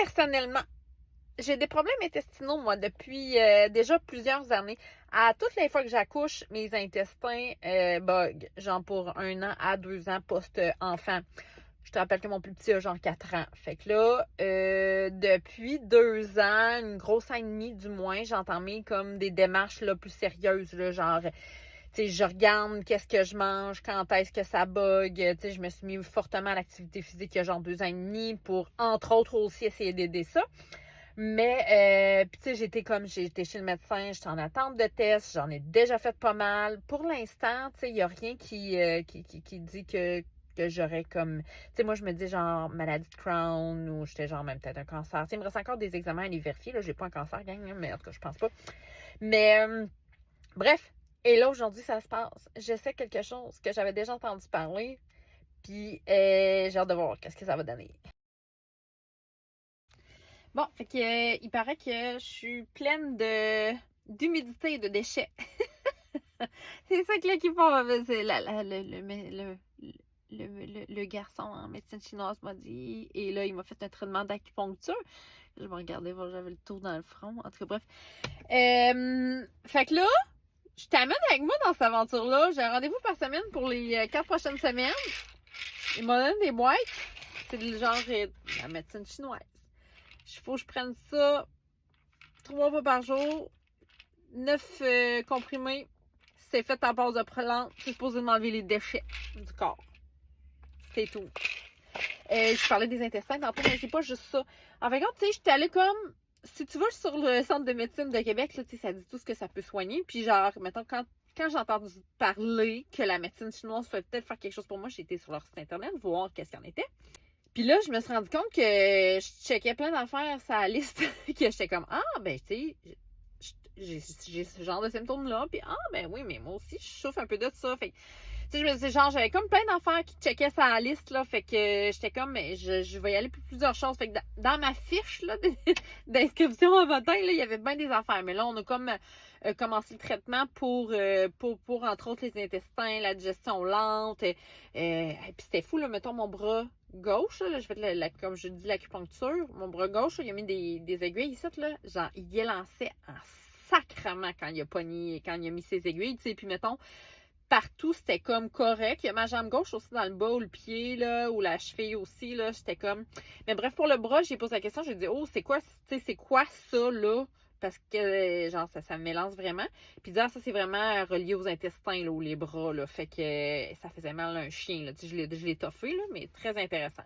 personnellement, j'ai des problèmes intestinaux, moi, depuis déjà plusieurs années. À toutes les fois que j'accouche, mes intestins bug, genre pour 1 an à 2 ans post-enfant. Je te rappelle que mon plus petit a genre 4 ans. Fait que là, depuis 2 ans, une grosse année et demie du moins, j'ai entamé comme des démarches là, plus sérieuses, là, genre, tu sais, je regarde qu'est-ce que je mange, quand est-ce que ça bug. Tu sais, je me suis mis fortement à l'activité physique il y a genre 2 ans et demi pour, entre autres, aussi essayer d'aider ça. Mais, puis tu sais, j'ai été chez le médecin, j'étais en attente de test, j'en ai déjà fait pas mal. Pour l'instant, tu sais, il n'y a rien qui dit que j'aurais comme, tu sais, moi, je me dis genre maladie de Crohn ou j'étais genre même peut-être un cancer. Tu sais, il me reste encore des examens à aller vérifier, là, j'ai pas un cancer, gang, mais en tout cas, je pense pas. Mais, bref, et là, aujourd'hui, ça se passe. Je sais quelque chose que j'avais déjà entendu parler, puis j'ai hâte de voir qu'est-ce que ça va donner. Bon, fait que il paraît que je suis pleine de d'humidité et de déchets. C'est ça que là qui font. C'est le garçon en médecine chinoise m'a dit. Et là, il m'a fait un traitement d'acupuncture. Je vais regarder voir, j'avais le tour dans le front. En tout cas, bref. Fait que là, je t'amène avec moi dans cette aventure-là. J'ai un rendez-vous par semaine pour les 4 prochaines semaines. Il m'a donné des boîtes. C'est le genre la médecine chinoise. Il faut que je prenne ça 3 fois par jour, 9 comprimés. C'est fait en base de prélante. C'est supposé m'enlever les déchets du corps. C'est tout. Je parlais des intestins tantôt, mais c'est pas juste ça. En fait, tu sais, j'étais allée comme. Si tu vas sur le centre de médecine de Québec, là, ça dit tout ce que ça peut soigner. Puis, genre, mettons, quand j'ai entendu parler que la médecine chinoise pouvait peut-être faire quelque chose pour moi, j'ai été sur leur site internet voir qu'est-ce qu'il y en était. Puis là, je me suis rendu compte que je checkais plein d'affaires sur la liste, que j'étais comme, ah, ben, tu sais, j'ai ce genre de symptômes-là. Puis, ah, ben oui, mais moi aussi, je souffre un peu de ça. Fait que, tu sais, je me disais, genre, j'avais comme plein d'affaires qui checkaient sur la liste, là. Fait que j'étais comme, mais je vais y aller pour plusieurs choses. Fait que dans ma fiche, là, d'inscription à matin, là, il y avait bien des affaires. Mais là, on a comme commencé le traitement pour, entre autres, les intestins, la digestion lente. Et puis, c'était fou, là. Mettons mon bras gauche, là, je fais comme je dis, l'acupuncture. Mon bras gauche, là, il a mis des aiguilles ici, là. Genre, il y lançait en sacrement quand il a pogné, quand il a mis ses aiguilles, tu sais. Puis, mettons, partout, c'était comme correct. Il y a ma jambe gauche aussi dans le bas, ou le pied, là, ou la cheville aussi, là. J'étais comme. Mais bref, pour le bras, j'ai posé la question, j'ai dit, oh, c'est quoi, tu sais, c'est quoi ça, là? Parce que, genre, ça me mélange vraiment. Puis, ça, c'est vraiment relié aux intestins, là, ou les bras, là. Fait que ça faisait mal à un chien, là. Tu sais, je l'ai toffé, là, mais très intéressant.